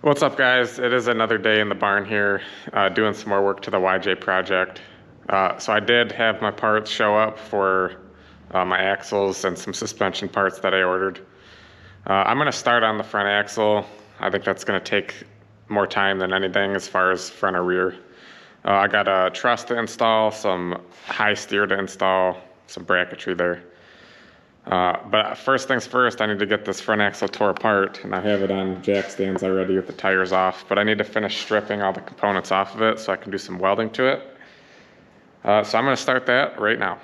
What's up, guys? It is another day in the barn here, doing some more work to the YJ project. So I did have my parts show up for my axles and some suspension parts that I ordered. I'm going to start on the front axle. I think that's going to take more time than anything as far as front or rear. I got a truss to install, some high steer to install, some bracketry there. But first things first, I need to get this front axle tore apart, and I have it on jack stands already with the tires off, but I need to finish stripping all the components off of it so I can do some welding to it. So I'm going to start that right now.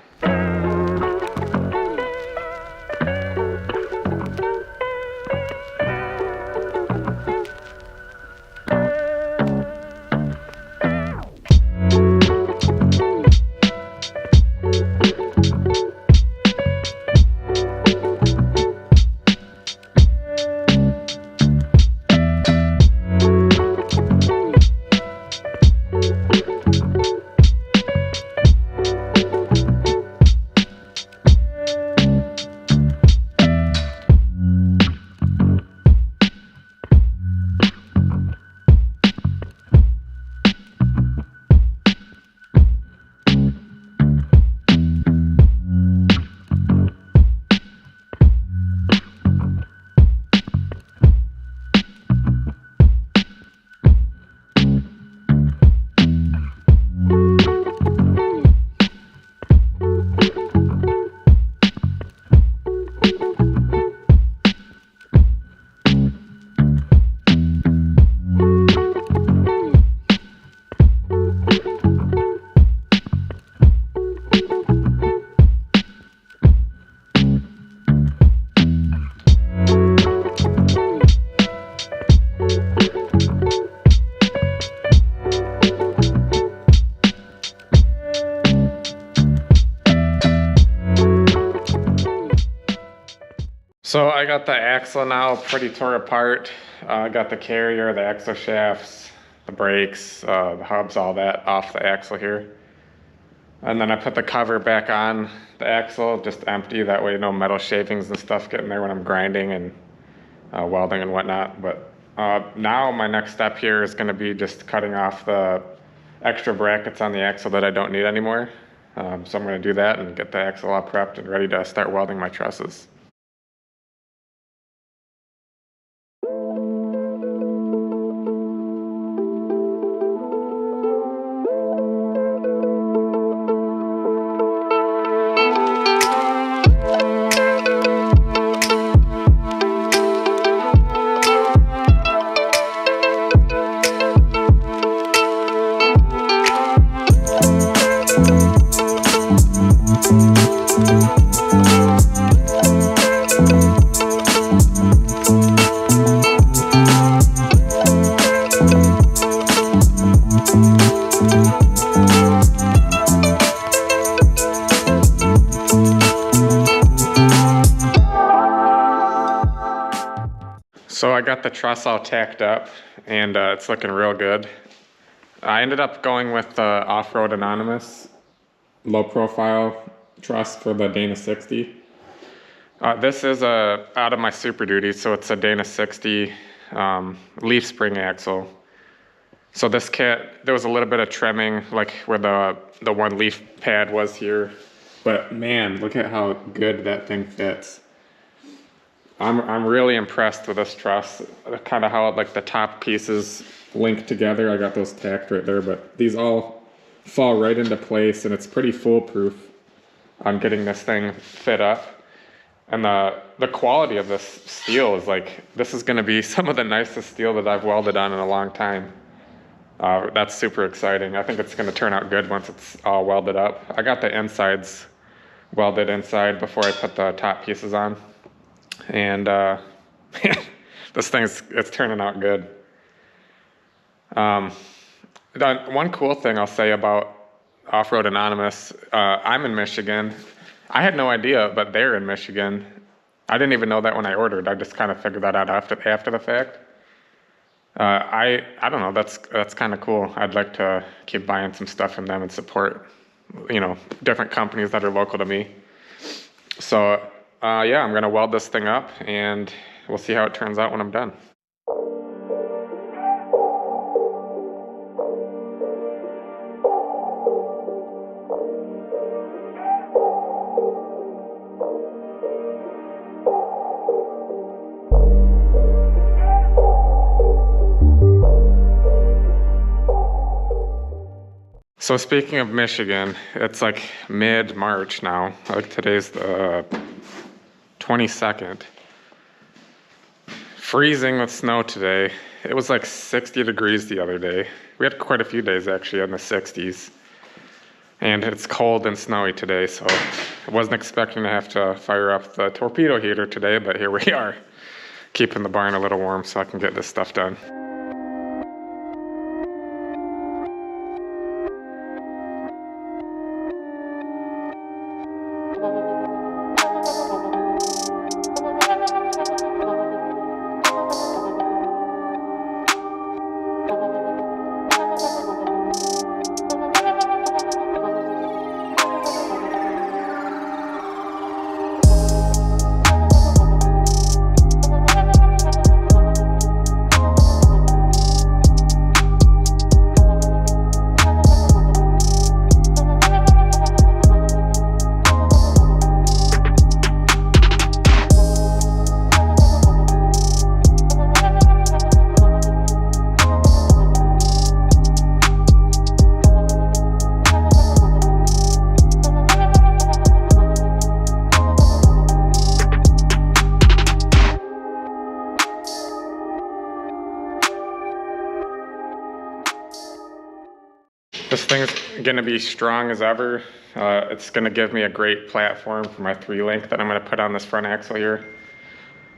So I got the axle now pretty tore apart. I got the carrier, the axle shafts, the brakes, the hubs, all that off the axle here. And then I put the cover back on the axle, just empty. That way no metal shavings and stuff get in there when I'm grinding and welding and whatnot. But now my next step here is going to be just cutting off the extra brackets on the axle that I don't need anymore. So I'm going to do that and get the axle all prepped and ready to start welding my trusses. So I got the truss all tacked up and it's looking real good. I ended up going with the Off-Road Anonymous low profile truss for the Dana 60. This is out of my Super Duty, so it's a Dana 60 leaf spring axle. So this kit, there was a little bit of trimming like where the one leaf pad was here, but man, look at how good that thing fits. I'm really impressed with this truss, kind of how like the top pieces link together. I got those tacked right there, but these all fall right into place and it's pretty foolproof on getting this thing fit up. And the quality of this steel is like, this is going to be some of the nicest steel that I've welded on in a long time. That's super exciting. I think it's going to turn out good once it's all welded up. I got the insides welded inside before I put the top pieces on. And this it's turning out good. One cool thing I'll say about Off-Road Anonymous, I'm in Michigan. I had no idea, but they're in Michigan. I didn't even know that when I ordered. I just kind of figured that out after the fact. I don't know, that's kind of cool. I'd like to keep buying some stuff from them and support, different companies that are local to me. So yeah, I'm gonna weld this thing up and we'll see how it turns out when I'm done. So speaking of Michigan, it's like mid-March now. Like today's the 22nd. Freezing with snow today. It was like 60 degrees the other day. We had quite a few days actually in the 60s. And it's cold and snowy today, so I wasn't expecting to have to fire up the torpedo heater today, but here we are, keeping the barn a little warm so I can get this stuff done. This thing's gonna be strong as ever. It's gonna give me a great platform for my 3-link that I'm gonna put on this front axle here.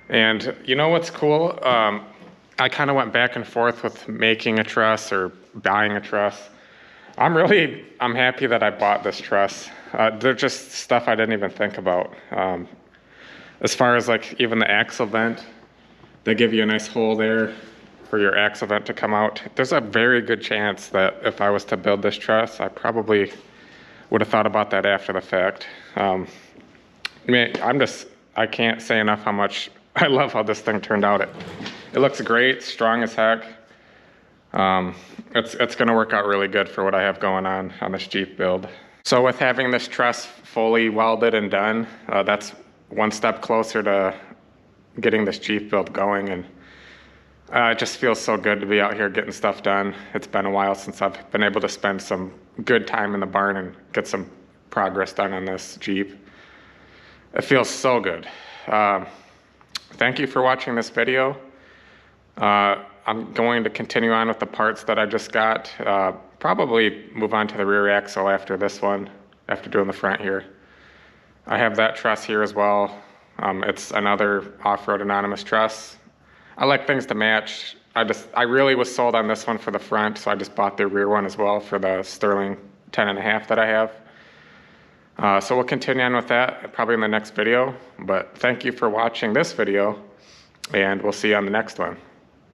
And you know what's cool? I kind of went back and forth with making a truss or buying a truss. I'm happy that I bought this truss. They're just stuff I didn't even think about. As far as like even the axle vent, they give you a nice hole there for your axle vent to come out. There's a very good chance that if I was to build this truss, I probably would have thought about that after the fact. I mean, I can't say enough how much I love how this thing turned out. It looks great, strong as heck. It's gonna work out really good for what I have going on this Jeep build. So with having this truss fully welded and done, that's one step closer to getting this Jeep build going, and it just feels so good to be out here getting stuff done. It's been a while since I've been able to spend some good time in the barn and get some progress done on this Jeep. It feels so good. Thank you for watching this video. I'm going to continue on with the parts that I just got. Probably move on to the rear axle after this one, after doing the front here. I have that truss here as well. It's another Off-Road Anonymous truss. I like things to match. I really was sold on this one for the front, so I just bought the rear one as well for the Sterling 10.5 that I have. So we'll continue on with that probably in the next video, but thank you for watching this video, and we'll see you on the next one.